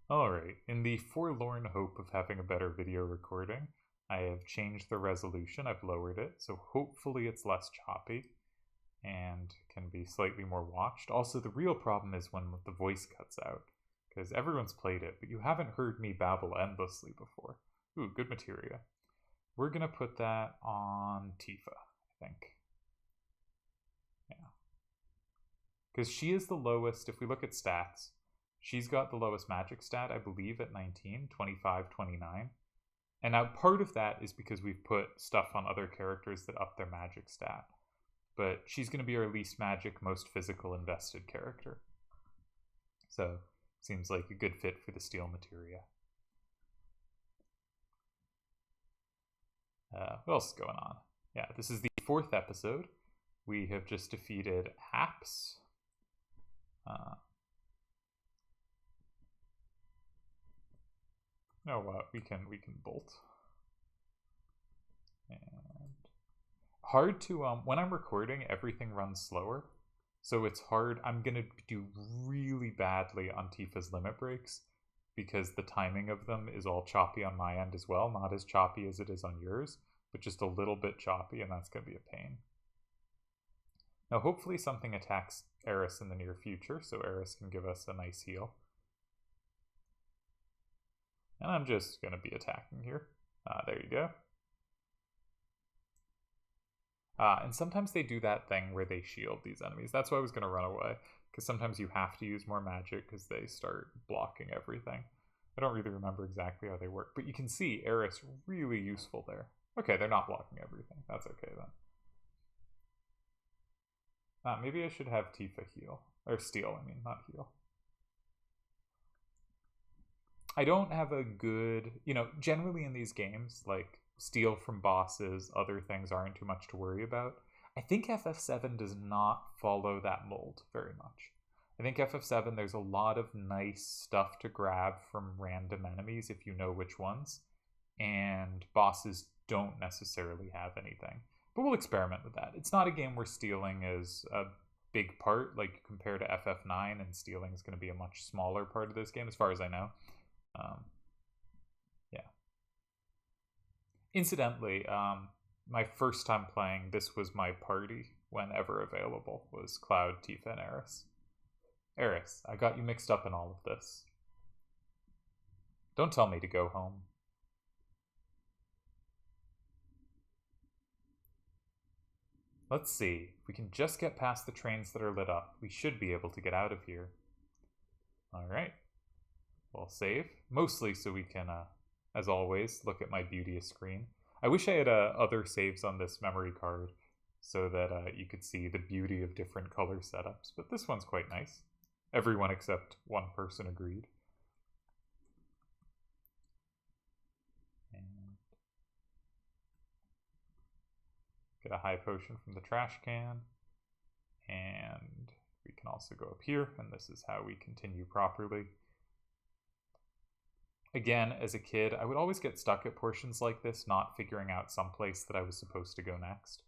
Alright, in the forlorn hope of having a better video recording, I have changed the resolution, I've lowered it, so hopefully it's less choppy and can be slightly more watched. Also, the real problem is when the voice cuts out, because everyone's played it, but you haven't heard me babble endlessly before. Ooh, good materia. We're gonna put that on Tifa, I think. Yeah. Because she is the lowest, if we look at stats, she's got the lowest magic stat, I believe, at 19, 25, 29. And now part of that is because we've put stuff on other characters that up their magic stat. But she's going to be our least magic, most physical invested character. So, seems like a good fit for the steel materia. What else is going on? Yeah, this is the 4th episode. We have just defeated Haps. No, what? We can bolt. And hard to when I'm recording, everything runs slower, so it's hard. I'm gonna do really badly on Tifa's limit breaks because the timing of them is all choppy on my end as well. Not as choppy as it is on yours, but just a little bit choppy, and that's gonna be a pain. Now, hopefully something attacks Aeris in the near future, so Aeris can give us a nice heal. And I'm just gonna be attacking here. There you go. And sometimes they do that thing where they shield these enemies. That's why I was going to run away, because sometimes you have to use more magic because they start blocking everything. I don't really remember exactly how they work, but you can see Aeris really useful there. Okay, they're not blocking everything. That's okay then. Maybe I should have Tifa heal. Or steal, I mean, not heal. I don't have a good... generally in these games, like, steal from bosses, other things aren't too much to worry about. I think FF7 does not follow that mold very much. I think FF7, there's a lot of nice stuff to grab from random enemies if you know which ones, and bosses don't necessarily have anything. But we'll experiment with that. It's not a game where stealing is a big part, like compared to FF9, and stealing is going to be a much smaller part of this game, as far as I know. Yeah. Incidentally, my first time playing, this was my party whenever available, was Cloud, Tifa, and Aeris. Aeris, I got you mixed up in all of this. Don't tell me to go home. Let's see. If we can just get past the trains that are lit up, we should be able to get out of here. Alright. We'll save. Mostly so we can, as always, look at my beauteous screen. I wish I had other saves on this memory card so that you could see the beauty of different color setups, but this one's quite nice. Everyone except one person agreed. And get a high potion from the trash can. And we can also go up here, and this is how we continue properly. Again, as a kid, I would always get stuck at portions like this, not figuring out someplace that I was supposed to go next.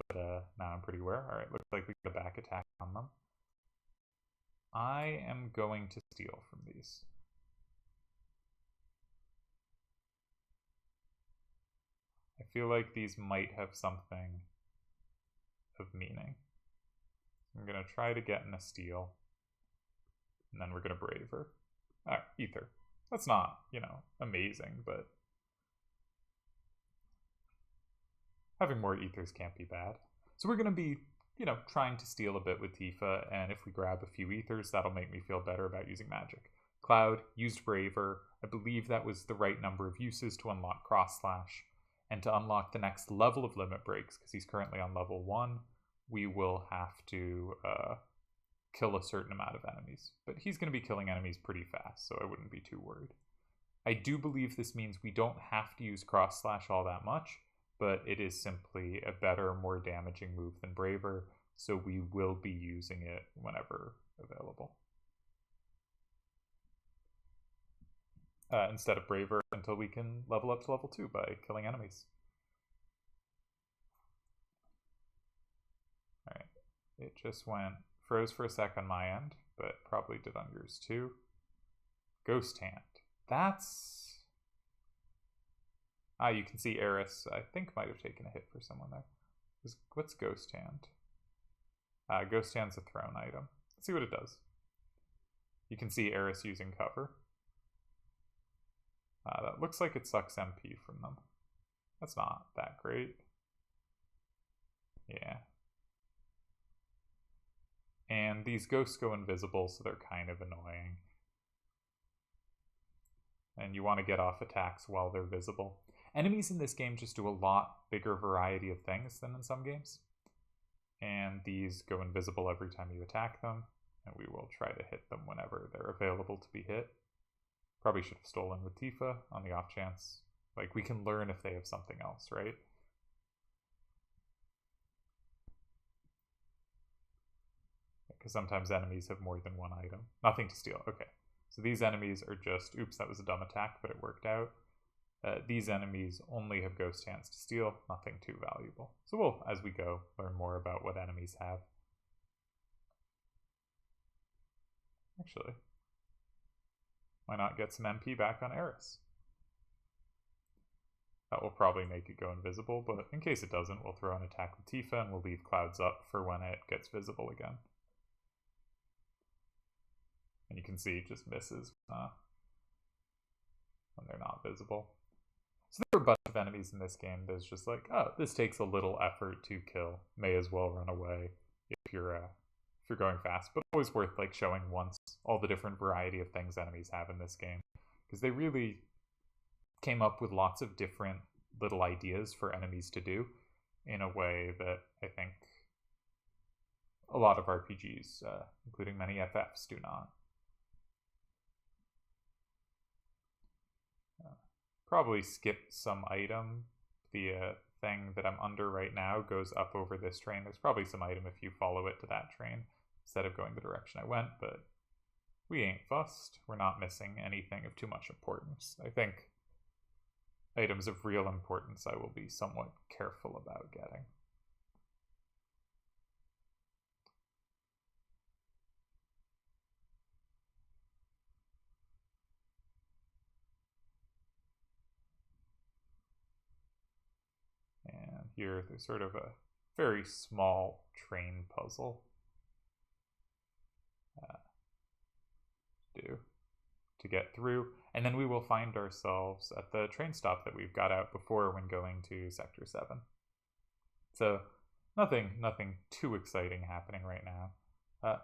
But now I'm pretty aware. Alright, looks like we get a back attack on them. I am going to steal from these. I feel like these might have something of meaning. I'm going to try to get in a steal. And then we're going to brave her. Alright, ether. That's not, amazing, but having more ethers can't be bad. So we're going to be, trying to steal a bit with Tifa, and if we grab a few ethers, that'll make me feel better about using magic. Cloud used Braver. I believe that was the right number of uses to unlock Cross Slash. And to unlock the next level of limit breaks, because he's currently on level 1, we will have to kill a certain amount of enemies. But he's going to be killing enemies pretty fast, so I wouldn't be too worried. I do believe this means we don't have to use Cross Slash all that much, but it is simply a better, more damaging move than Braver, so we will be using it whenever available. Instead of Braver until we can level up to level 2 by killing enemies. Alright, it just froze for a sec on my end, but probably did on yours too. Ghost Hand. That's... you can see Aeris, I think, might have taken a hit for someone there. What's Ghost Hand? Ghost Hand's a thrown item. Let's see what it does. You can see Aeris using cover. That looks like it sucks MP from them. That's not that great. Yeah. And these ghosts go invisible, so they're kind of annoying. And you want to get off attacks while they're visible. Enemies in this game just do a lot bigger variety of things than in some games. And these go invisible every time you attack them, and we will try to hit them whenever they're available to be hit. Probably should have stolen with Tifa on the off chance. Like, we can learn if they have something else, right? Because sometimes enemies have more than one item. Nothing to steal. Okay. So these enemies are just... Oops, that was a dumb attack, but it worked out. These enemies only have ghost hands to steal. Nothing too valuable. So we'll, as we go, learn more about what enemies have. Actually, why not get some MP back on Aeris? That will probably make it go invisible, but in case it doesn't, we'll throw an attack with Tifa and we'll leave clouds up for when it gets visible again. And you can see it just misses when they're not visible. So there are a bunch of enemies in this game that's just like, oh, this takes a little effort to kill. May as well run away if you're going fast. But always worth like showing once all the different variety of things enemies have in this game, because they really came up with lots of different little ideas for enemies to do in a way that I think a lot of RPGs, including many FFs, do not. Probably skip some item. The thing that I'm under right now goes up over this train. There's probably some item if you follow it to that train instead of going the direction I went, but we ain't fussed. We're not missing anything of too much importance. I think items of real importance I will be somewhat careful about getting. And here there's sort of a very small train puzzle to get through, and then we will find ourselves at the train stop that we've got out before when going to Sector 7. So nothing too exciting happening right now. In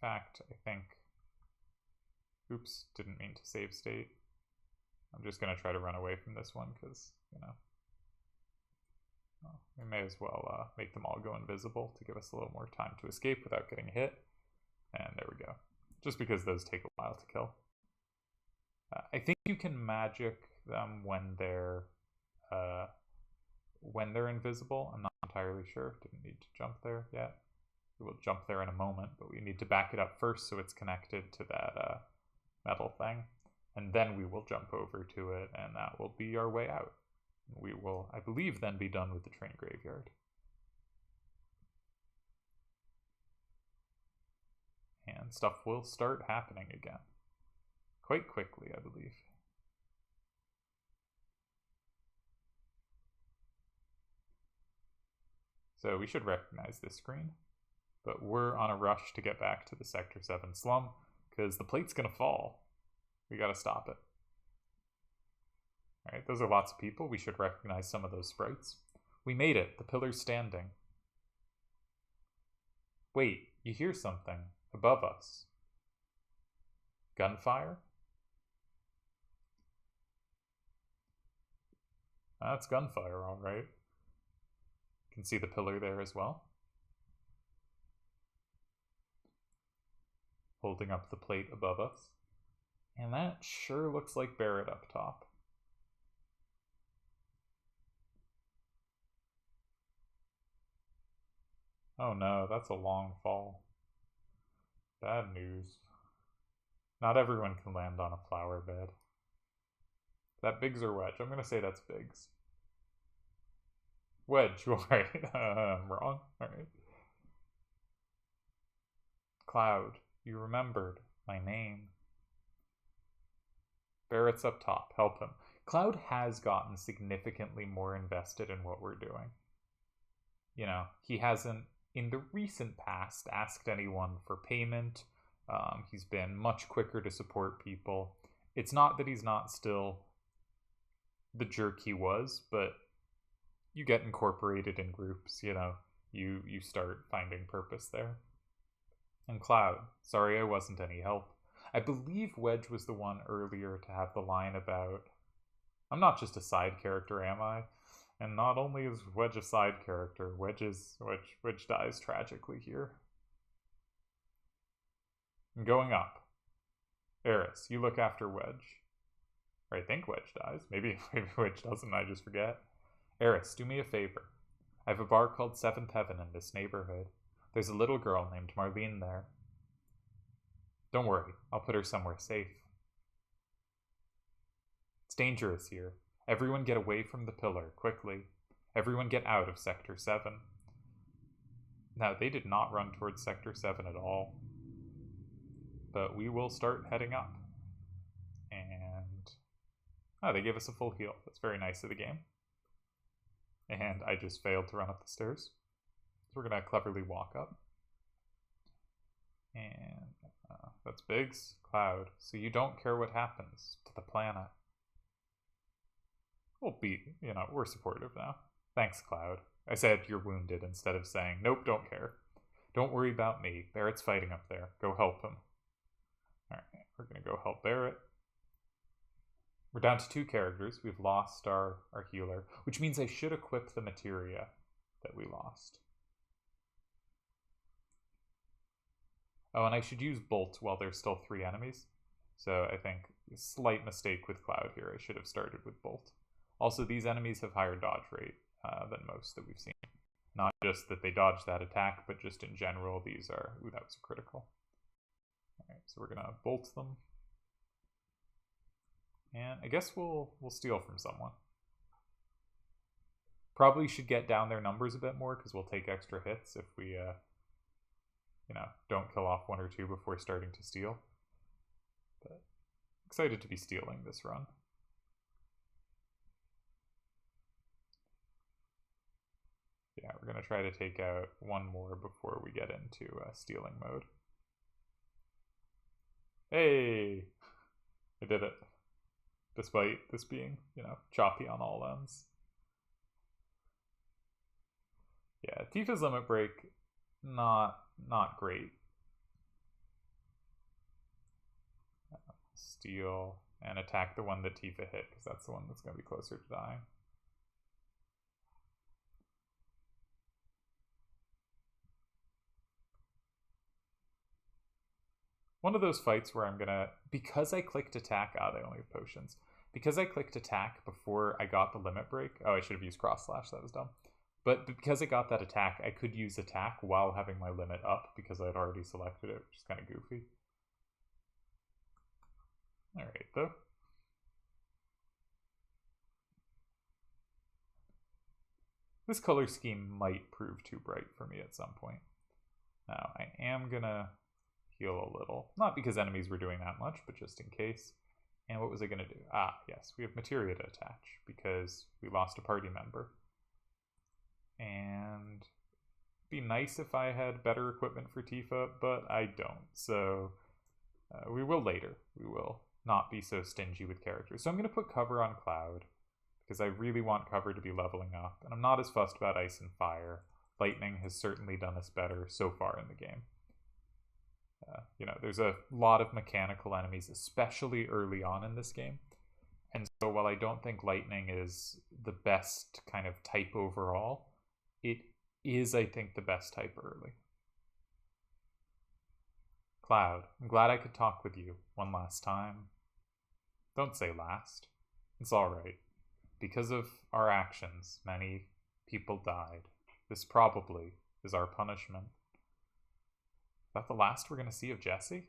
fact, I think... Oops, didn't mean to save state. I'm just going to try to run away from this one because, you know, well, we may as well make them all go invisible to give us a little more time to escape without getting hit. And there we go. Just because those take a while to kill. I think you can magic them when they're invisible. I'm not entirely sure. Didn't need to jump there yet. We will jump there in a moment, but we need to back it up first so it's connected to that metal thing. And then we will jump over to it, and that will be our way out. We will, I believe, then be done with the train graveyard. And stuff will start happening again. Quite quickly, I believe. So we should recognize this screen. But we're on a rush to get back to the Sector 7 slum, because the plate's gonna fall. We gotta stop it. Alright, those are lots of people. We should recognize some of those sprites. We made it. The pillar's standing. Wait, you hear something above us. Gunfire? That's gunfire, alright. You can see the pillar there as well. Holding up the plate above us. And that sure looks like Barrett up top. Oh no, that's a long fall. Bad news. Not everyone can land on a flower bed. Is that Biggs or Wedge? I'm gonna say that's Biggs. Wedge, alright. I'm wrong. Alright. Cloud, you remembered. my name. Barrett's up top. Help him. Cloud has gotten significantly more invested in what we're doing. You know, he hasn't, in the recent past, asked anyone for payment. He's been much quicker to support people. It's not that he's not still the jerk he was, but you get incorporated in groups, you know. You start finding purpose there. And Cloud, sorry I wasn't any help. I believe Wedge was the one earlier to have the line about, I'm not just a side character, am I? And not only is Wedge a side character, Wedge dies tragically here. I'm going up. Aeris, you look after Wedge. Or I think Wedge dies. Maybe Wedge doesn't, I just forget. Aeris, do me a favor. I have a bar called Seventh Heaven in this neighborhood. There's a little girl named Marlene there. Don't worry, I'll put her somewhere safe. It's dangerous here. Everyone get away from the pillar, quickly. Everyone get out of Sector 7. Now, they did not run towards Sector 7 at all. But we will start heading up. And... oh, they gave us a full heal. That's very nice of the game. And I just failed to run up the stairs. So we're going to cleverly walk up. And that's Biggs, Cloud. So you don't care what happens to the planet. We'll be, you know, we're supportive now. Thanks, Cloud. I said you're wounded instead of saying, nope, don't care. Don't worry about me. Barrett's fighting up there. Go help him. Alright, we're going to go help Barrett. We're down to 2 characters. We've lost our healer, which means I should equip the materia that we lost. Oh, and I should use Bolt while there's still 3 enemies. So I think a slight mistake with Cloud here. I should have started with Bolt. Also, these enemies have higher dodge rate than most that we've seen. Not just that they dodge that attack, but just in general, these are... ooh, that was a critical. Alright, so we're going to Bolt them. And I guess we'll steal from someone. Probably should get down their numbers a bit more, because we'll take extra hits if we, you know, don't kill off 1 or 2 before starting to steal. But excited to be stealing this run. Yeah, we're going to try to take out 1 more before we get into stealing mode. Hey! I did it. Despite this being, you know, choppy on all ends. Yeah, Tifa's limit break, not great. Steal and attack the one that Tifa hit, because that's the one that's going to be closer to dying. One of those fights where I'm gonna, because I clicked attack, they only have potions. Because I clicked attack before I got the limit break, oh, I should have used cross slash, that was dumb. But because I got that attack, I could use attack while having my limit up because I'd already selected it, which is kind of goofy. Alright, though. This color scheme might prove too bright for me at some point. Now, I am gonna heal a little. Not because enemies were doing that much, but just in case. And what was I going to do? Ah, yes, we have materia to attach because we lost a party member. And it'd be nice if I had better equipment for Tifa, but I don't. So we will later. We will not be so stingy with characters. So I'm going to put cover on Cloud because I really want cover to be leveling up. And I'm not as fussed about ice and fire. Lightning has certainly done us better so far in the game. You know, there's a lot of mechanical enemies, especially early on in this game. And so while I don't think lightning is the best kind of type overall, it is, I think, the best type early. Cloud, I'm glad I could talk with you one last time. Don't say last. It's alright. Because of our actions, many people died. This probably is our punishment. Is that the last we're going to see of Jesse?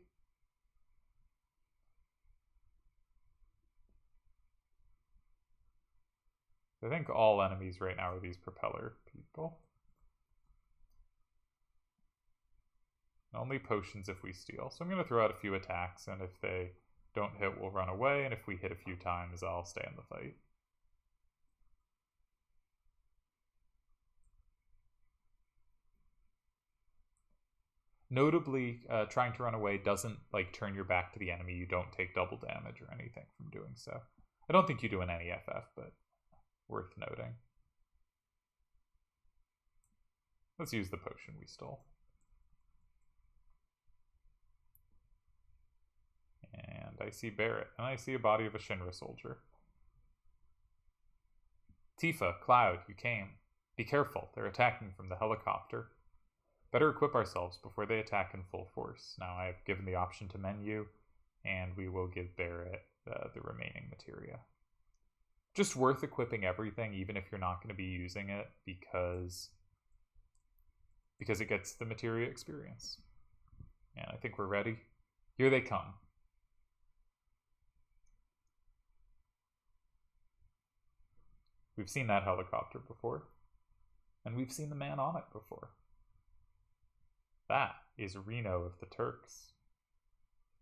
I think all enemies right now are these propeller people. Only potions if we steal. So I'm going to throw out a few attacks, and if they don't hit, we'll run away, and if we hit a few times, I'll stay in the fight. Notably, trying to run away doesn't like turn your back to the enemy. You don't take double damage or anything from doing so. I don't think you do in any FF, but worth noting. Let's use the potion we stole. And I see Barret, and I see a body of a Shinra soldier. Tifa, Cloud, you came. Be careful, they're attacking from the helicopter. Better equip ourselves before they attack in full force. Now I have given the option to menu, and we will give Barret the remaining materia. Just worth equipping everything, even if you're not going to be using it, because it gets the materia experience. And I think we're ready. Here they come. We've seen that helicopter before, and we've seen the man on it before. That is Reno of the Turks.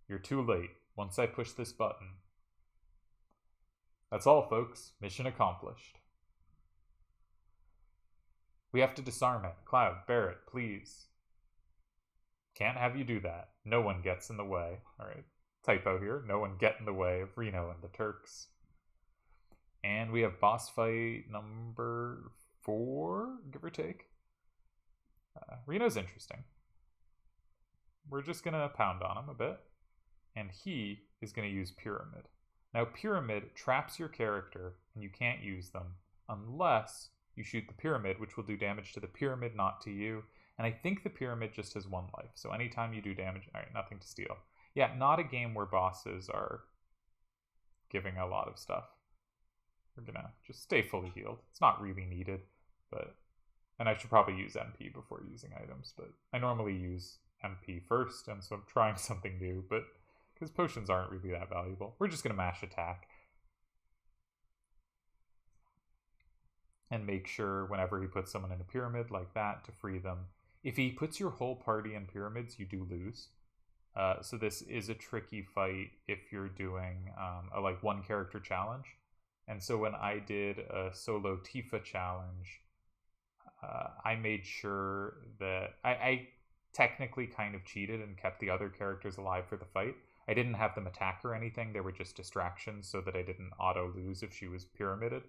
You're too late. Once I push this button. That's all, folks. Mission accomplished. We have to disarm it. Cloud, Barret, please. Can't have you do that. No one gets in the way. Alright, typo here. No one get in the way of Reno and the Turks. And we have boss fight number 4, give or take. Reno's interesting. We're just going to pound on him a bit. And he is going to use Pyramid. Now, Pyramid traps your character, and you can't use them unless you shoot the Pyramid, which will do damage to the Pyramid, not to you. And I think the Pyramid just has 1 life. So anytime you do damage... Alright, nothing to steal. Yeah, not a game where bosses are giving a lot of stuff. We're going to just stay fully healed. It's not really needed, but... And I should probably use MP before using items, but I normally use MP first, and so I'm trying something new, but because potions aren't really that valuable. We're just going to mash attack. And make sure whenever he puts someone in a pyramid like that to free them. If he puts your whole party in pyramids, you do lose. So this is a tricky fight if you're doing a like 1 character challenge. And so when I did a solo Tifa challenge, I made sure that I technically kind of cheated and kept the other characters alive for the fight. I didn't have them attack or anything. They were just distractions so that I didn't auto lose if she was pyramided.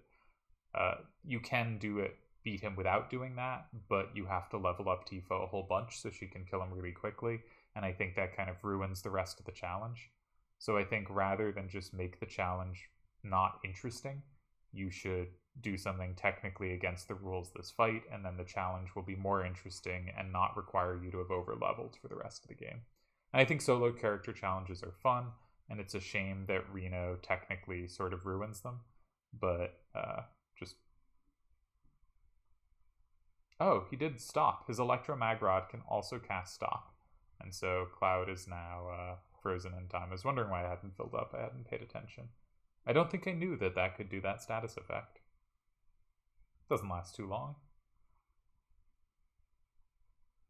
You can beat him without doing that, but you have to level up Tifa a whole bunch so she can kill him really quickly, and I think that kind of ruins the rest of the challenge. So I think rather than just make the challenge not interesting, you should do something technically against the rules this fight, and then the challenge will be more interesting and not require you to have over-leveled for the rest of the game. And I think solo character challenges are fun, and it's a shame that Reno technically sort of ruins them, but just... Oh, he did stop. His Electromag Rod can also cast stop, and so Cloud is now frozen in time. I was wondering why I hadn't filled up. I hadn't paid attention. I don't think I knew that that could do that status effect. Doesn't last too long.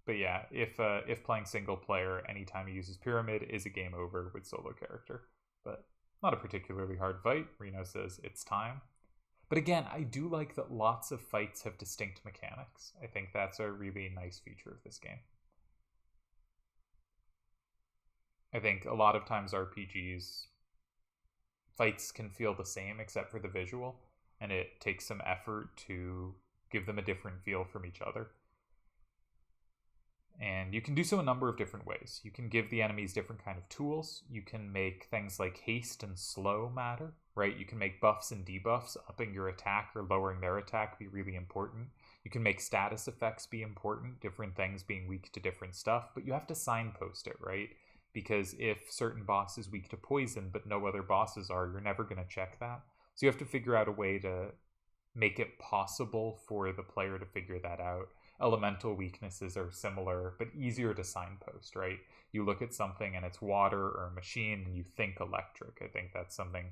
But yeah, if playing single player, anytime he uses Pyramid is a game over with solo character. But not a particularly hard fight. Reno says it's time. But again, I do like that lots of fights have distinct mechanics. I think that's a really nice feature of this game. I think a lot of times RPGs, fights can feel the same except for the visual, and it takes some effort to give them a different feel from each other. And you can do so a number of different ways. You can give the enemies different kind of tools. You can make things like haste and slow matter, right? You can make buffs and debuffs, upping your attack or lowering their attack be really important. You can make status effects be important, different things being weak to different stuff, but you have to signpost it, right? Because if certain boss is weak to poison, but no other bosses are, you're never going to check that. So you have to figure out a way to make it possible for the player to figure that out. Elemental weaknesses are similar, but easier to signpost, right? You look at something and it's water or machine and you think electric. I think that's something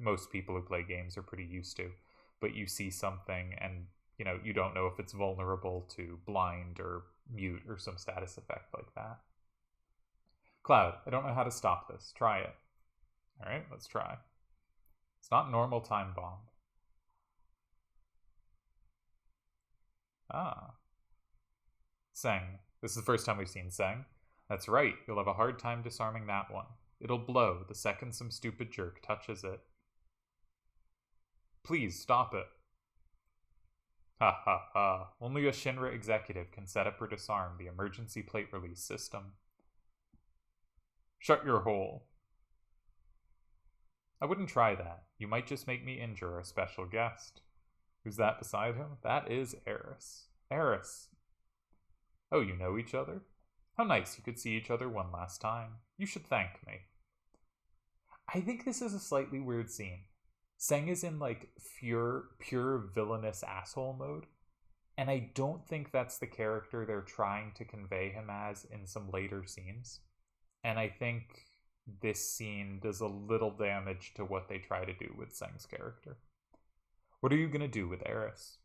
most people who play games are pretty used to. But you see something and you don't know if it's vulnerable to blind or mute or some status effect like that. Cloud, I don't know how to stop this. Try it. Alright, let's try. It's not normal time bomb. Ah. Seng. This is the first time we've seen Seng. That's right, you'll have a hard time disarming that one. It'll blow the second some stupid jerk touches it. Please, stop it. Ha ha ha. Only a Shinra executive can set up or disarm the emergency plate release system. Shut your hole. I wouldn't try that. You might just make me injure our special guest. Who's that beside him? That is Aeris. Aeris. Oh, you know each other? How nice you could see each other one last time. You should thank me. I think this is a slightly weird scene. Seng is in like pure villainous asshole mode. And I don't think that's the character they're trying to convey him as in some later scenes. And I think this scene does a little damage to what they try to do with Seng's character. What are you going to do with Aeris?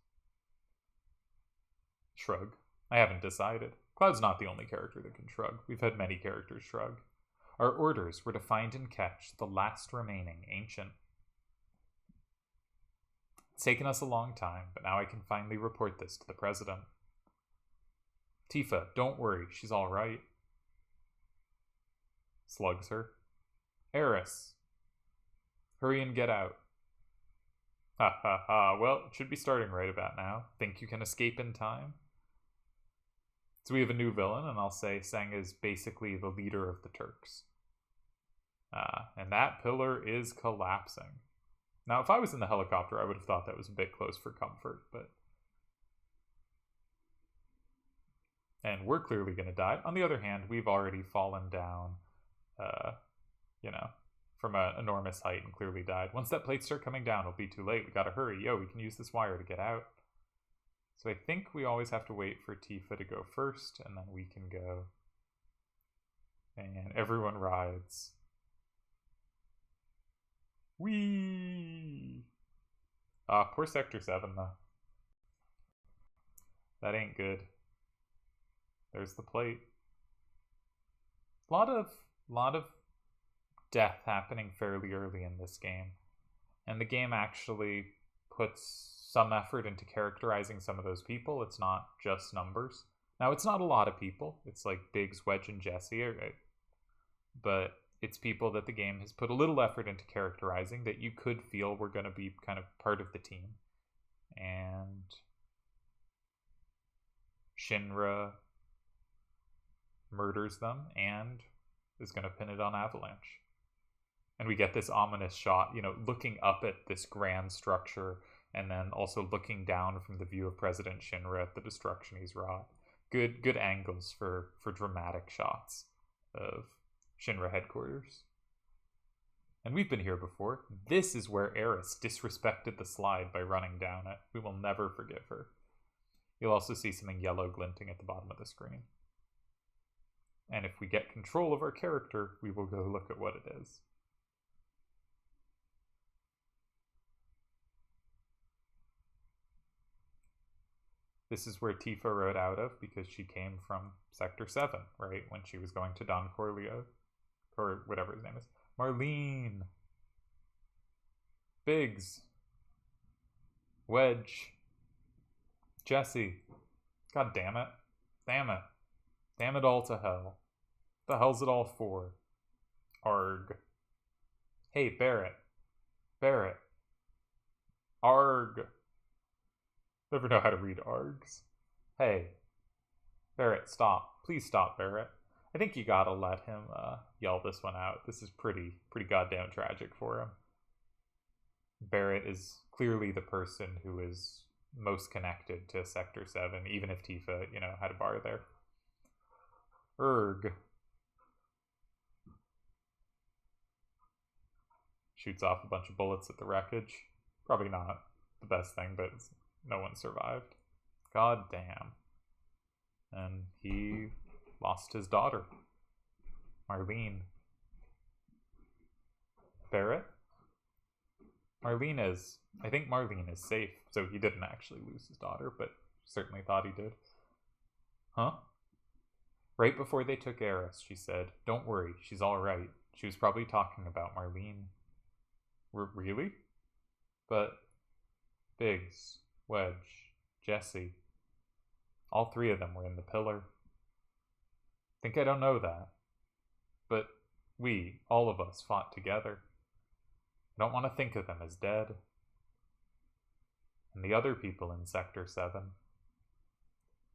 Shrug. I haven't decided. Cloud's not the only character that can shrug. We've had many characters shrug. Our orders were to find and catch the last remaining ancient. It's taken us a long time, but now I can finally report this to the president. Tifa, don't worry, she's all right. Slugs her. Aeris. Hurry and get out. Ha ha ha, well, it should be starting right about now. Think you can escape in time? So we have a new villain, and I'll say Seng is basically the leader of the Turks. And that pillar is collapsing. Now, if I was in the helicopter, I would have thought that was a bit close for comfort, but... And we're clearly going to die. On the other hand, we've already fallen down, from an enormous height and clearly died. Once that plate starts coming down, it'll be too late. We gotta hurry. Yo, we can use this wire to get out. So I think we always have to wait for Tifa to go first, and then we can go. And everyone rides. Whee! Poor Sector 7, though. That ain't good. There's the plate. Lot of death happening fairly early in this game. And the game actually puts some effort into characterizing some of those people. It's not just numbers. Now, it's not a lot of people. It's like Biggs, Wedge, and Jesse, right? But it's people that the game has put a little effort into characterizing that you could feel were going to be kind of part of the team. And Shinra murders them and is going to pin it on Avalanche. And we get this ominous shot, looking up at this grand structure and then also looking down from the view of President Shinra at the destruction he's wrought. Good angles for dramatic shots of Shinra headquarters. And we've been here before. This is where Aeris disrespected the slide by running down it. We will never forgive her. You'll also see something yellow glinting at the bottom of the screen. And if we get control of our character, we will go look at what it is. This is where Tifa rode out of because she came from Sector 7, right? When she was going to Don Corleo, or whatever his name is. Marlene. Biggs. Wedge. Jesse. God damn it. Damn it. Damn it all to hell. The hell's it all for? Arg. Hey, Barrett. Barrett. Arg. Never know how to read args. Hey. Barrett, stop. Please stop, Barrett. I think you gotta let him yell this one out. This is pretty goddamn tragic for him. Barrett is clearly the person who is most connected to Sector 7, even if Tifa, had a bar there. Erg. Shoots off a bunch of bullets at the wreckage. Probably not the best thing, but no one survived. God damn. And he lost his daughter. Marlene. Barrett? I think Marlene is safe, so he didn't actually lose his daughter, but certainly thought he did. Huh? Right before they took Aeris, she said, "Don't worry, she's all right." She was probably talking about Marlene. Really? But Biggs, Wedge, Jesse, all three of them were in the pillar. Think I don't know that. But we, all of us, fought together. I don't want to think of them as dead. And the other people in Sector 7.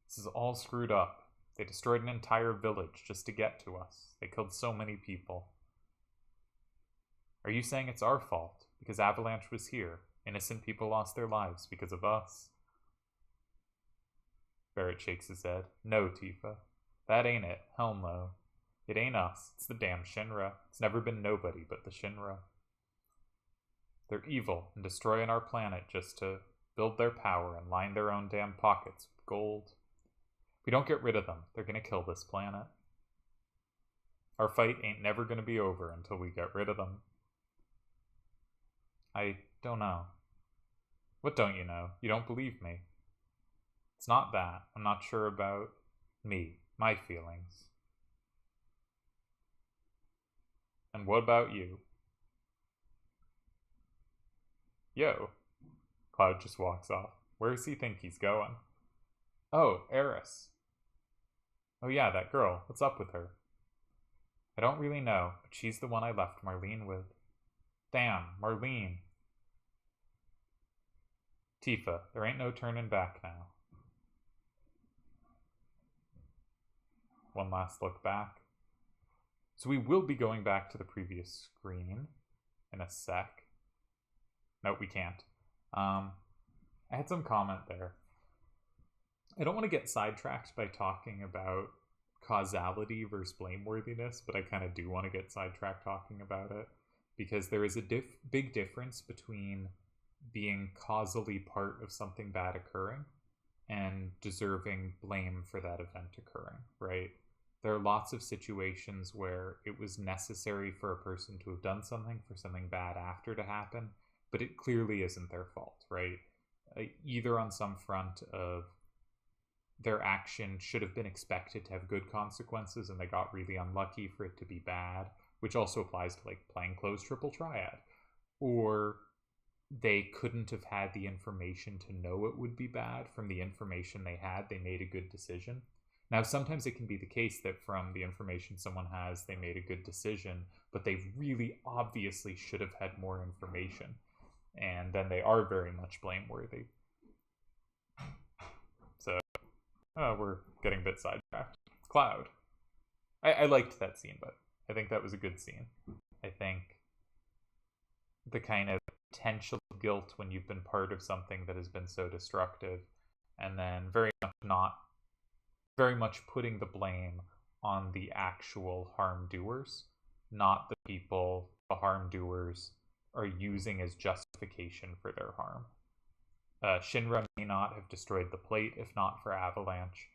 This is all screwed up. They destroyed an entire village just to get to us. They killed so many people. Are you saying it's our fault because Avalanche was here? Innocent people lost their lives because of us? Barrett shakes his head. No, Tifa. That ain't it. Hell no. It ain't us. It's the damn Shinra. It's never been nobody but the Shinra. They're evil and destroying our planet just to build their power and line their own damn pockets with gold. If we don't get rid of them, they're gonna kill this planet. Our fight ain't never gonna be over until we get rid of them. I don't know. What don't you know? You don't believe me. It's not that. I'm not sure about me, my feelings. And what about you? Yo. Cloud just walks off. Where does he think he's going? Oh, Aeris. Oh yeah, that girl. What's up with her? I don't really know, but she's the one I left Marlene with. Damn, Marlene. Tifa, there ain't no turning back now. One last look back. So we will be going back to the previous screen in a sec. Nope, we can't. I had some comment there. I don't want to get sidetracked by talking about causality versus blameworthiness, but I kind of do want to get sidetracked talking about it, because there is a big difference between being causally part of something bad occurring and deserving blame for that event occurring, right? There are lots of situations where it was necessary for a person to have done something for something bad after to happen, but it clearly isn't their fault, right? Either on some front of their action should have been expected to have good consequences and they got really unlucky for it to be bad, which also applies to like plainclothes triple triad, or they couldn't have had the information to know it would be bad. From the information they had, they made a good decision. Now, sometimes it can be the case that from the information someone has, they made a good decision, but they really obviously should have had more information, and then they are very much blameworthy. So, we're getting a bit sidetracked. Cloud. I liked that scene, but I think that was a good scene. I think the kind of potential guilt when you've been part of something that has been so destructive, and then very much putting the blame on the actual harm doers, not the people the harm doers are using as justification for their harm. Shinra may not have destroyed the plate if not for Avalanche,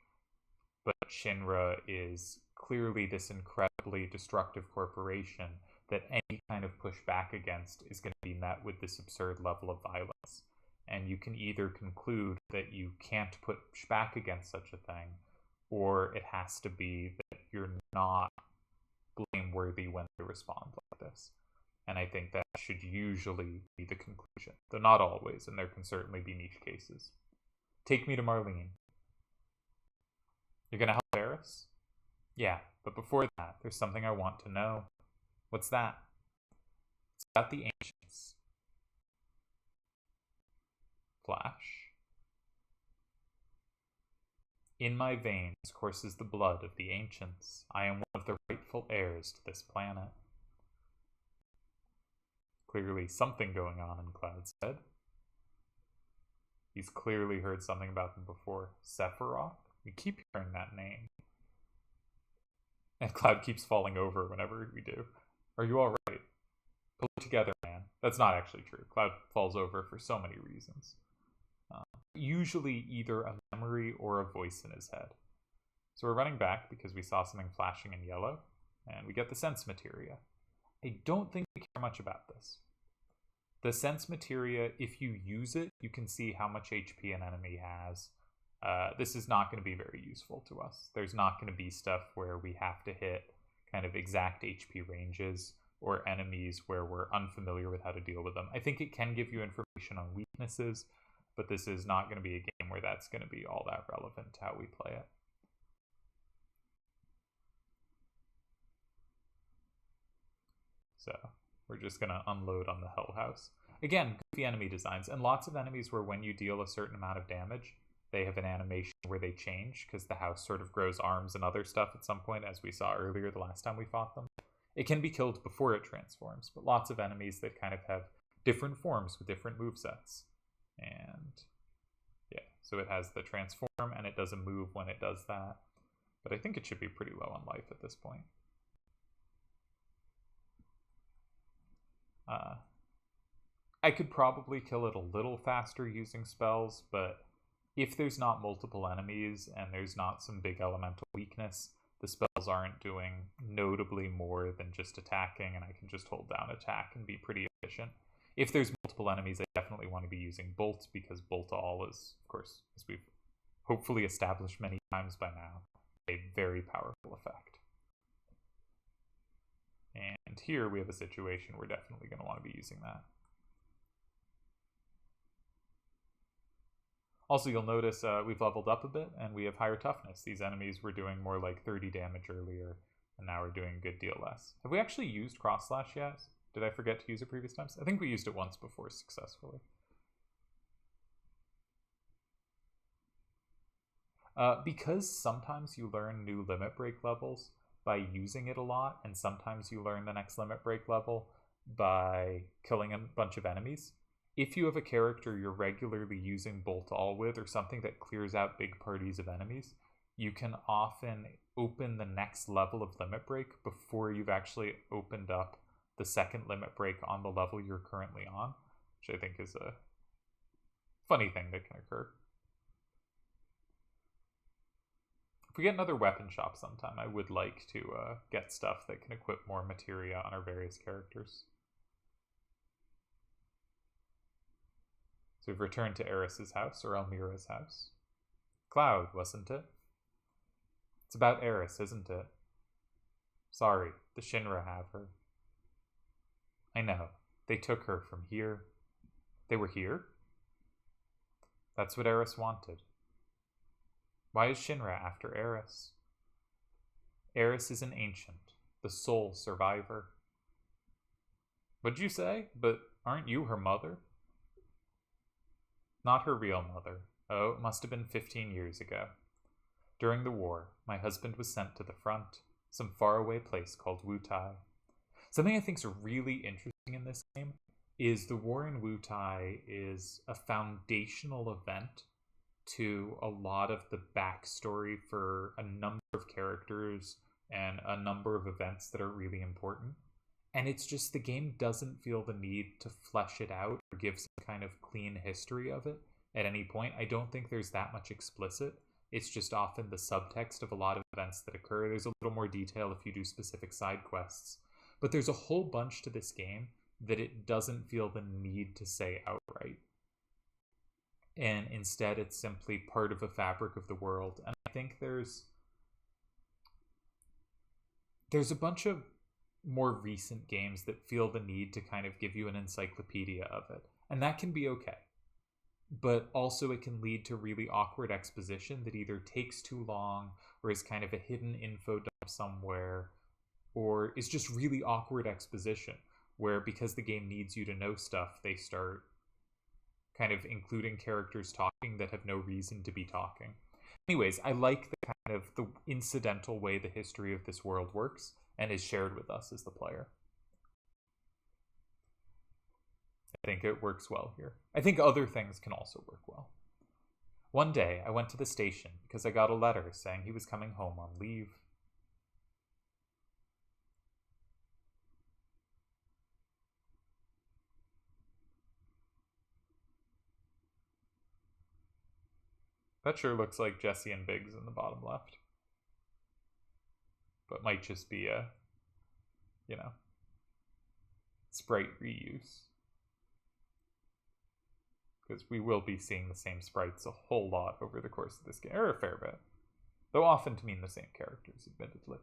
but Shinra is clearly this incredibly destructive corporation that any kind of pushback against is going to be met with this absurd level of violence. And you can either conclude that you can't push back against such a thing, or it has to be that you're not blameworthy when they respond like this. And I think that should usually be the conclusion, though not always, and there can certainly be niche cases. Take me to Marlene. You're going to help Aeris? Yeah, but before that, there's something I want to know. What's that? It's about the ancients. Flash. In my veins courses the blood of the ancients. I am one of the rightful heirs to this planet. Clearly something going on in Cloud's head. He's clearly heard something about them before. Sephiroth? We keep hearing that name. And Cloud keeps falling over whenever we do. Are you alright? Pull it together, man. That's not actually true. Cloud falls over for so many reasons. Usually either a memory or a voice in his head. So we're running back because we saw something flashing in yellow, and we get the sense materia. I don't think we care much about this. The sense materia, if you use it, you can see how much HP an enemy has. this is not going to be very useful to us. There's not going to be stuff where we have to hit kind of exact HP ranges or enemies where we're unfamiliar with how to deal with them. I think it can give you information on weaknesses, but this is not going to be a game where that's going to be all that relevant to how we play it. So we're just going to unload on the Hell House. Again, goofy enemy designs, and lots of enemies where when you deal a certain amount of damage, they have an animation where they change because the house sort of grows arms and other stuff at some point, as we saw earlier the last time we fought them. It can be killed before it transforms, but lots of enemies that kind of have different forms with different movesets. And yeah, so it has the transform and it does a move when it does that. But I think it should be pretty low on life at this point. I could probably kill it a little faster using spells, but if there's not multiple enemies and there's not some big elemental weakness, the spells aren't doing notably more than just attacking, and I can just hold down attack and be pretty efficient. If there's multiple enemies, I definitely want to be using Bolt, because Bolt All is, of course, as we've hopefully established many times by now, a very powerful effect. And here we have a situation we're definitely going to want to be using that. Also, you'll notice we've leveled up a bit, and we have higher toughness. These enemies were doing more like 30 damage earlier, and now we're doing a good deal less. Have we actually used Cross Slash yet? Did I forget to use it previous times? I think we used it once before successfully. Because sometimes you learn new limit break levels by using it a lot, and sometimes you learn the next limit break level by killing a bunch of enemies. If you have a character you're regularly using Bolt All with, or something that clears out big parties of enemies, you can often open the next level of limit break before you've actually opened up the second limit break on the level you're currently on, which I think is a funny thing that can occur. If we get another weapon shop sometime, I would like to get stuff that can equip more materia on our various characters. So we've returned to Aeris' house, or Elmyra's house. Cloud, wasn't it? It's about Aeris, isn't it? Sorry, the Shinra have her. I know. They took her from here. They were here? That's what Aeris wanted. Why is Shinra after Aeris? Aeris is an ancient, the sole survivor. What'd you say? But aren't you her mother? Not her real mother. Oh, it must have been 15 years ago. During the war, my husband was sent to the front, some faraway place called Wutai. Something I think is really interesting in this game is the war in Wutai is a foundational event to a lot of the backstory for a number of characters and a number of events that are really important. And it's just the game doesn't feel the need to flesh it out or give some kind of clean history of it at any point. I don't think there's that much explicit. It's just often the subtext of a lot of events that occur. There's a little more detail if you do specific side quests. But there's a whole bunch to this game that it doesn't feel the need to say outright. And instead, it's simply part of the fabric of the world. And I think there's a bunch of more recent games that feel the need to kind of give you an encyclopedia of it. And that can be okay. But also it can lead to really awkward exposition that either takes too long or is kind of a hidden info dump somewhere, or is just really awkward exposition where because the game needs you to know stuff, they start kind of including characters talking that have no reason to be talking. Anyways, I like the kind of the incidental way the history of this world works and is shared with us as the player. I think it works well here. I think other things can also work well. One day, I went to the station because I got a letter saying he was coming home on leave. That sure looks like Jesse and Biggs in the bottom left. But might just be a, sprite reuse. because we will be seeing the same sprites a whole lot over the course of this game, or a fair bit. Though often to mean the same characters, admittedly.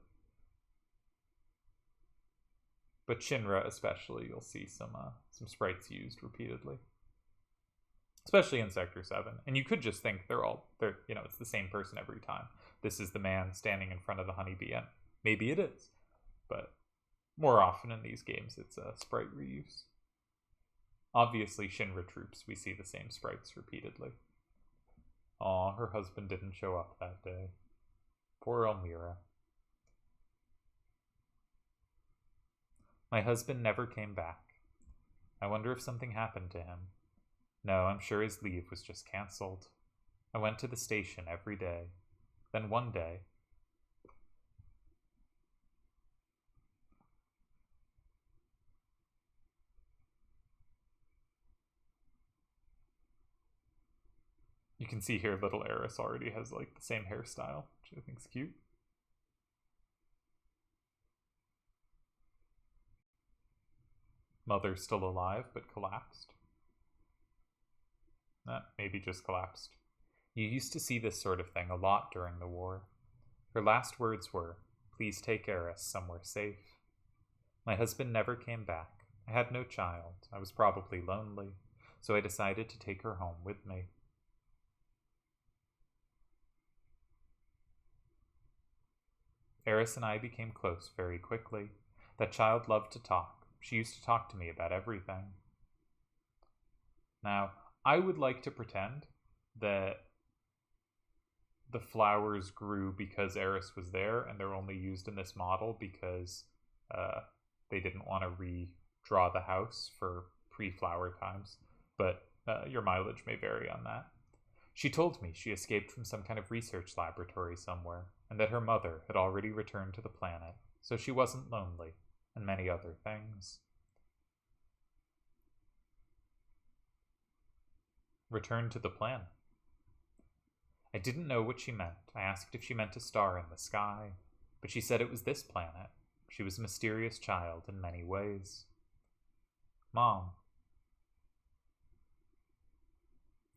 But Shinra especially, you'll see some sprites used repeatedly. Especially in Sector 7. And you could just think they're it's the same person every time. This is the man standing in front of the honeybee, and maybe it is. But more often in these games, it's a sprite reuse. Obviously, Shinra troops, we see the same sprites repeatedly. Aw, her husband didn't show up that day. Poor Elmyra. My husband never came back. I wonder if something happened to him. No, I'm sure his leave was just cancelled. I went to the station every day. Then one day... You can see here little Aeris already has like the same hairstyle, which I think is cute. Mother still alive, but collapsed. Maybe just collapsed. You used to see this sort of thing a lot during the war. Her last words were, "Please take Aeris somewhere safe." My husband never came back. I had no child. I was probably lonely, so I decided to take her home with me. Aeris and I became close very quickly. That child loved to talk. She used to talk to me about everything. Now, I would like to pretend that the flowers grew because Aeris was there, and they're only used in this model because they didn't want to redraw the house for pre-flower times. But your mileage may vary on that. She told me she escaped from some kind of research laboratory somewhere, and that her mother had already returned to the planet, so she wasn't lonely, and many other things. Returned to the planet. I didn't know what she meant. I asked if she meant a star in the sky, but she said it was this planet. She was a mysterious child in many ways. Mom.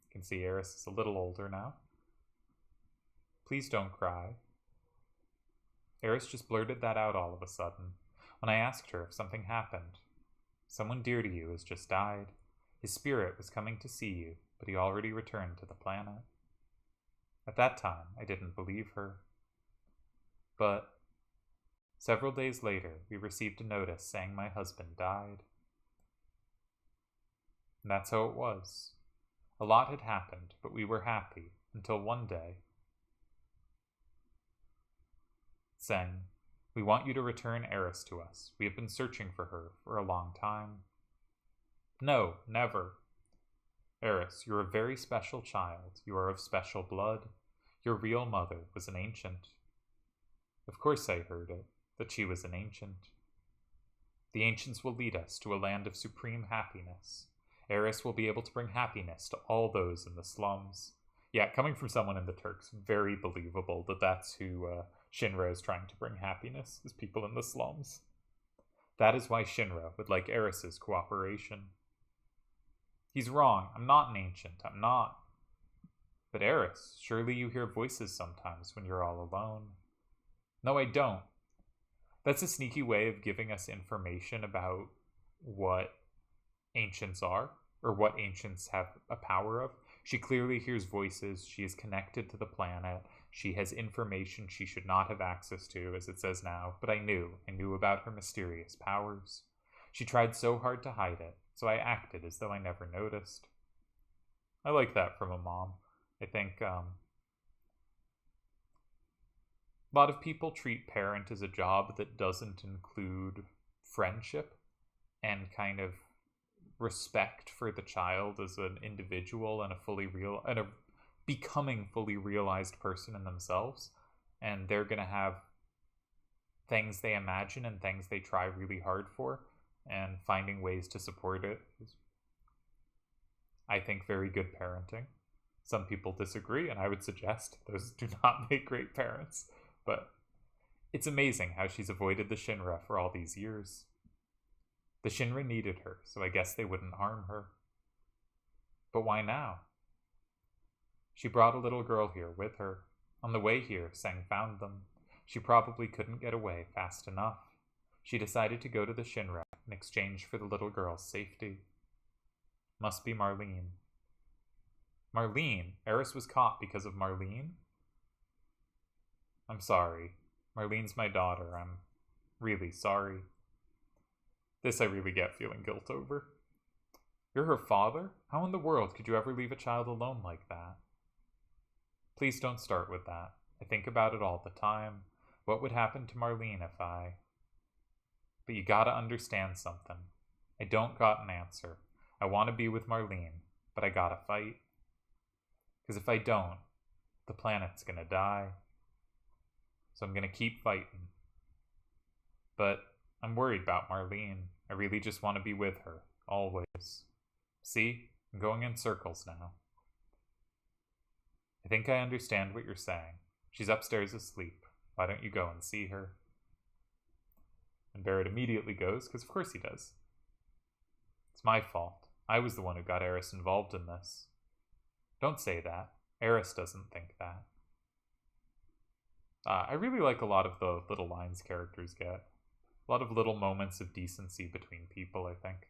You can see Aeris is a little older now. Please don't cry. Aeris just blurted that out all of a sudden, when I asked her if something happened. Someone dear to you has just died. His spirit was coming to see you, but he already returned to the planet. At that time, I didn't believe her. But several days later, we received a notice saying my husband died. And that's how it was. A lot had happened, but we were happy, until one day, saying, "We want you to return Aeris to us. We have been searching for her for a long time." No, never. Aeris, you're a very special child. You are of special blood. Your real mother was an ancient. Of course I heard it, that she was an ancient. The ancients will lead us to a land of supreme happiness. Aeris will be able to bring happiness to all those in the slums. Yeah, coming from someone in the Turks, very believable that that's who Shinra is trying to bring happiness, is people in the slums. That is why Shinra would like Aeris's cooperation. He's wrong. I'm not an ancient. I'm not. But Aeris, surely you hear voices sometimes when you're all alone. No, I don't. That's a sneaky way of giving us information about what ancients are, or what ancients have a power of. She clearly hears voices. She is connected to the planet. She has information she should not have access to, as it says now, but I knew about her mysterious powers. She tried so hard to hide it, so I acted as though I never noticed. I like that from a mom. I think a lot of people treat parent as a job that doesn't include friendship and kind of respect for the child as an individual and a becoming fully realized person in themselves. And they're going to have things they imagine and things they try really hard for, and finding ways to support it is, I think, very good parenting. Some people disagree, and I would suggest those do not make great parents. But it's amazing how she's avoided the Shinra for all these years. The Shinra needed her, so I guess they wouldn't harm her. But why now? She brought a little girl here with her. On the way here, Seng found them. She probably couldn't get away fast enough. She decided to go to the shinra in exchange for the little girl's safety. Must be Marlene. Marlene? Aeris was caught because of Marlene? I'm sorry. Marlene's my daughter. I'm really sorry. This I really get feeling guilt over. You're her father? How in the world could you ever leave a child alone like that? Please don't start with that. I think about it all the time. What would happen to Marlene if I... But you gotta understand something. I don't got an answer. I want to be with Marlene, but I gotta fight. Because if I don't, the planet's gonna die. So I'm gonna keep fighting. But I'm worried about Marlene. I really just want to be with her, always. See? I'm going in circles now. I think I understand what you're saying. She's upstairs asleep. Why don't you go and see her? And Barrett immediately goes, because of course he does. It's my fault. I was the one who got Aeris involved in this. Don't say that. Aeris doesn't think that. I really like a lot of the little lines characters get. A lot of little moments of decency between people, I think.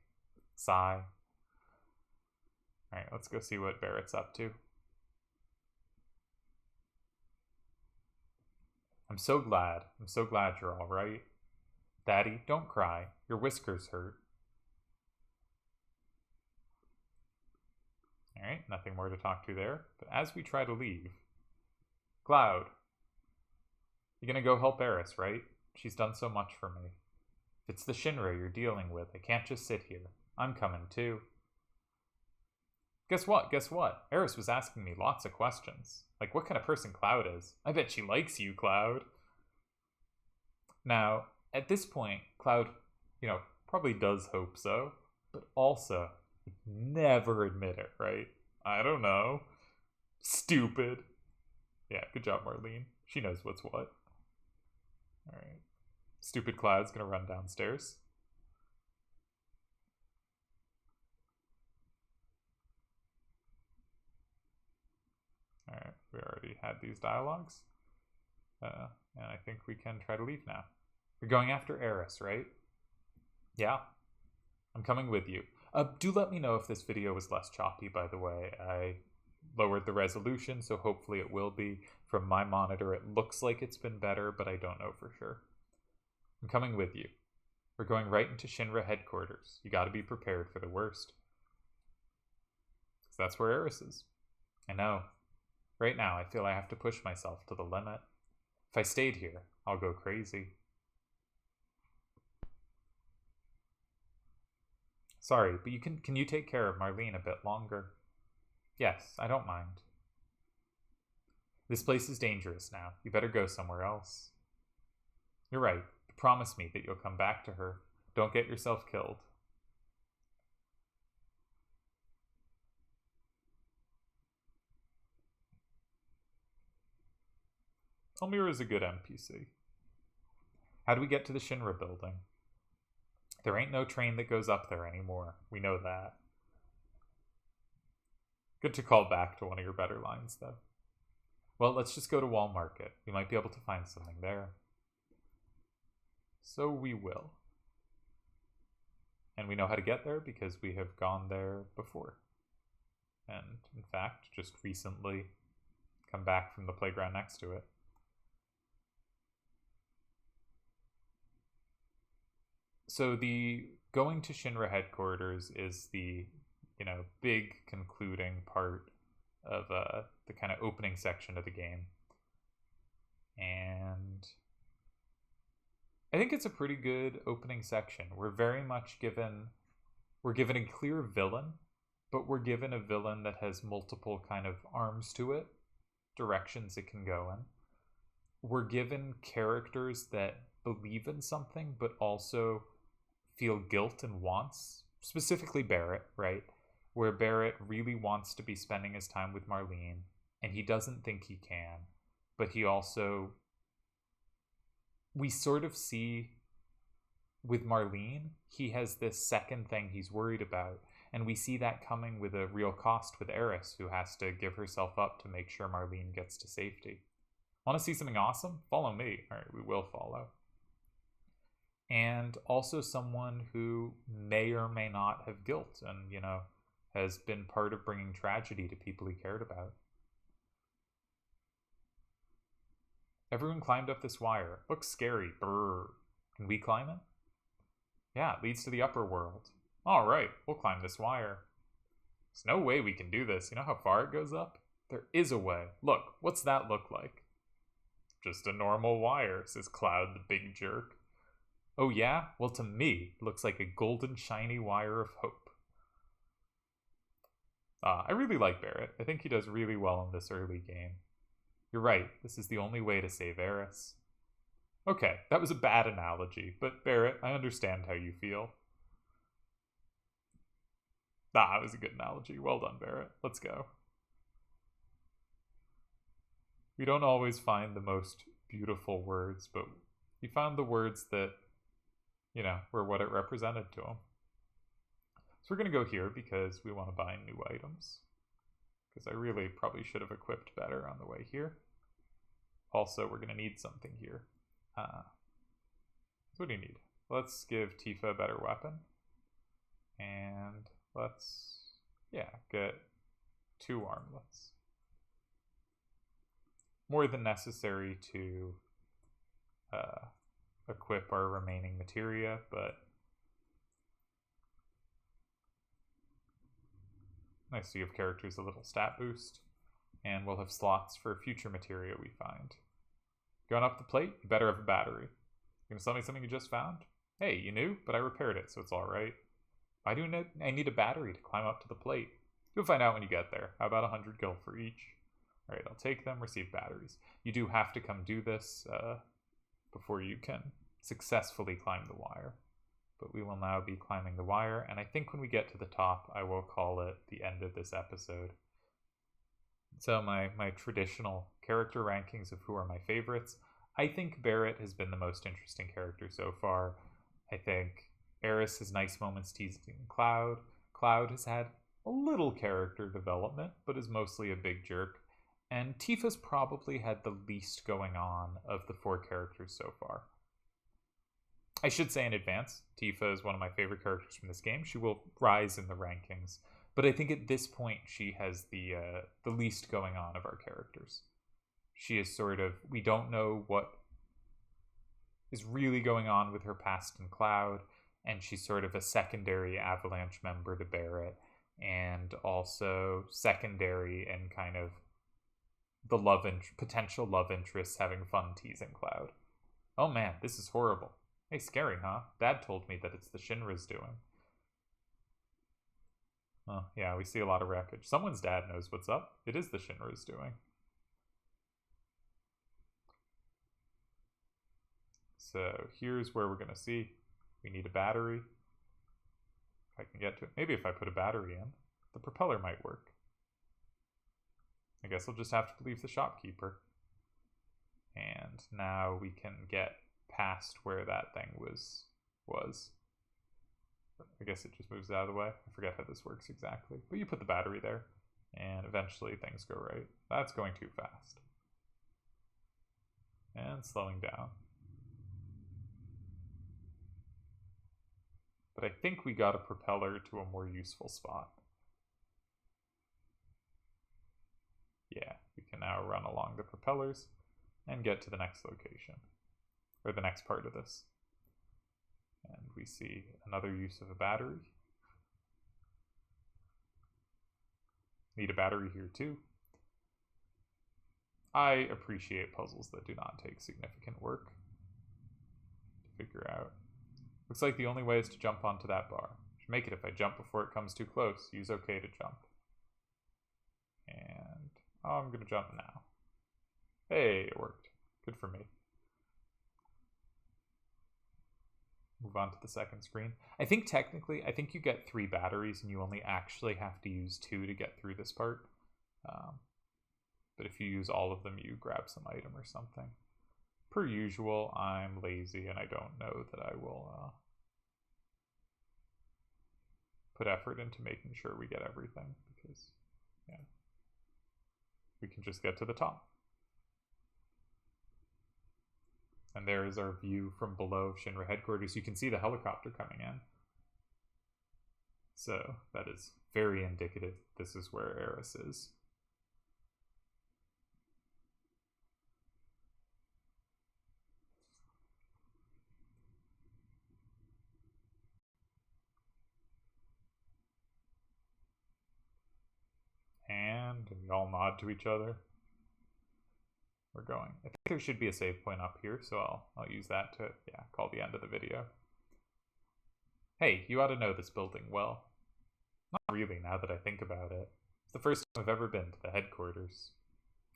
Sigh. Alright, let's go see what Barrett's up to. I'm so glad. I'm so glad you're alright. Daddy, don't cry. Your whiskers hurt. Alright, nothing more to talk to there. But as we try to leave... Cloud. You're gonna go help Aeris, right? She's done so much for me. If it's the Shinra you're dealing with, I can't just sit here. I'm coming too. Guess what? Guess what? Aeris was asking me lots of questions. Like what kind of person Cloud is. I bet she likes you, Cloud. Now, at this point, Cloud, probably does hope so, but also never admit it, right? I don't know. Stupid. Yeah, good job, Marlene. She knows what's what. Alright. Stupid Cloud's gonna run downstairs. Alright, we already had these dialogues. And I think we can try to leave now. You're going after Aeris, right? Yeah. I'm coming with you. Do let me know if this video was less choppy, by the way. I lowered the resolution, so hopefully it will be. From my monitor, it looks like it's been better, but I don't know for sure. I'm coming with you. We're going right into Shinra headquarters. You gotta be prepared for the worst. Because that's where Aeris is. I know. Right now, I feel I have to push myself to the limit. If I stayed here, I'll go crazy. Sorry, but can you take care of Marlene a bit longer? Yes, I don't mind. This place is dangerous now. You better go somewhere else. You're right. Promise me that you'll come back to her. Don't get yourself killed. Elmyra is a good NPC. How do we get to the Shinra building? There ain't no train that goes up there anymore. We know that. Good to call back to one of your better lines, though. Well, let's just go to Wall Market. We might be able to find something there. So we will. And we know how to get there because we have gone there before. And, in fact, just recently come back from the playground next to it. So the going to Shinra headquarters is the, big concluding part of the kind of opening section of the game. And I think it's a pretty good opening section. We're very much given a clear villain, but we're given a villain that has multiple kind of arms to it, directions it can go in. We're given characters that believe in something, but also feel guilt and wants, specifically Barrett, right? Where Barrett really wants to be spending his time with Marlene, and he doesn't think he can, but he also... We sort of see with Marlene, he has this second thing he's worried about, And we see that coming with a real cost with Aeris, who has to give herself up to make sure Marlene gets to safety. Want to see something awesome? Follow me. All right, we will follow. And also someone who may or may not have guilt and, you know, has been part of bringing tragedy to people he cared about. Everyone climbed up this wire. Looks scary. Brrr. Can we climb it? Yeah, it leads to the upper world. All right, we'll climb this wire. There's no way we can do this. You know how far it goes up? There is a way. Look, what's that look like? Just a normal wire, says Cloud the big jerk. Oh yeah? Well, to me, it looks like a golden shiny wire of hope. I really like Barrett. I think he does really well in this early game. You're right, this is the only way to save Aeris. Okay, that was a bad analogy, but Barrett, I understand how you feel. That was a good analogy. Well done, Barrett. Let's go. We don't always find the most beautiful words, but we found the words that, you know, were what it represented to him. So we're going to go here because we want to buy new items. Because I really probably should have equipped better on the way here. Also, we're going to need something here. What do you need? Let's give Tifa a better weapon. And let's, yeah, get 2 armlets. More than necessary to equip our remaining materia, but nice to give characters a little stat boost. And we'll have slots for future materia we find. Going up the plate, you better have a battery. You gonna sell me something you just found? Hey, you knew, but I repaired it, so it's alright. Why do I need a battery to climb up to the plate? You'll find out when you get there. How about 100 gil for each? Alright, I'll take them, receive batteries. You do have to come do this before you can successfully climb the wire. But we will now be climbing the wire, and I think when we get to the top, I will call it the end of this episode. So my traditional character rankings of who are my favorites. I think Barrett has been the most interesting character so far. I think Aeris has nice moments teasing Cloud. Cloud has had a little character development, but is mostly a big jerk. And Tifa's probably had the least going on of the 4 characters so far. I should say in advance, Tifa is one of my favorite characters from this game. She will rise in the rankings. But I think at this point, she has the least going on of our characters. She is sort of, we don't know what is really going on with her past in Cloud, and she's sort of a secondary Avalanche member to Barrett, and also secondary in kind of the potential love interests having fun teasing Cloud. Oh man, this is horrible. Hey, scary, huh? Dad told me that it's the Shinra's doing. Oh, yeah, we see a lot of wreckage. Someone's dad knows what's up. It is the Shinra's doing. So here's where we're going to see. We need a battery. If I can get to it. Maybe if I put a battery in, the propeller might work. I guess I'll just have to believe the shopkeeper. And now we can get past where that thing was. I guess it just moves out of the way. I forget how this works exactly. But you put the battery there, and eventually things go right. That's going too fast. And slowing down. But I think we got a propeller to a more useful spot. Yeah, we can now run along the propellers and get to the next location. Or the next part of this. And we see another use of a battery. Need a battery here too. I appreciate puzzles that do not take significant work to figure out. Looks like the only way is to jump onto that bar. Should make it if I jump before it comes too close. Use OK to jump. And I'm gonna jump now. Hey, it worked. Good for me. Move on to the second screen. I think technically, you get 3 batteries and you only actually have to use 2 to get through this part. But if you use all of them, you grab some item or something. Per usual, I'm lazy and I don't know that I will put effort into making sure we get everything, because, yeah, we can just get to the top. And there is our view from below Shinra headquarters. You can see the helicopter coming in. So that is very indicative. This is where Aeris is. And we all nod to each other. We're going. I think there should be a save point up here, so I'll use that to, yeah, call the end of the video. Hey, you ought to know this building well. Not really, now that I think about it. It's the first time I've ever been to the headquarters.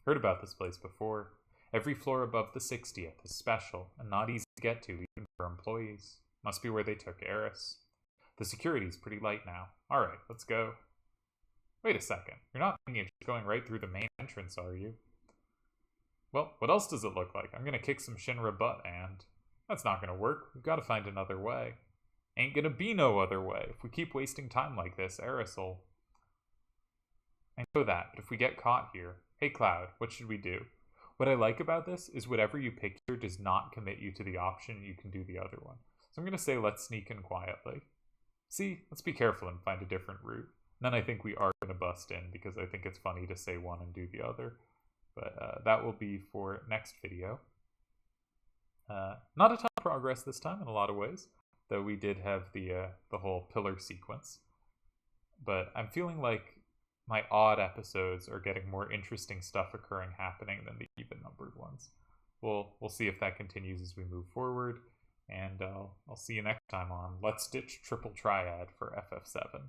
Heard about this place before. Every floor above the 60th is special and not easy to get to even for employees. Must be where they took Aeris. The security's pretty light now. Alright, let's go. Wait a second. You're not thinking of just going right through the main entrance, are you? Well, what else does it look like? I'm gonna kick some Shinra butt, and that's not gonna work. We've gotta find another way. Ain't gonna be no other way. If we keep wasting time like this, Aeris will... I know that, but if we get caught here... Hey Cloud, what should we do? What I like about this is whatever you pick here does not commit you to the option you can do the other one. So I'm gonna say let's sneak in quietly. See, let's be careful and find a different route. And then I think we are gonna bust in, because I think it's funny to say one and do the other. But that will be for next video. Not a ton of progress this time in a lot of ways, though we did have the whole pillar sequence. But I'm feeling like my odd episodes are getting more interesting stuff happening than the even-numbered ones. We'll see if that continues as we move forward, and I'll see you next time on Let's Ditch Triple Triad for FF7.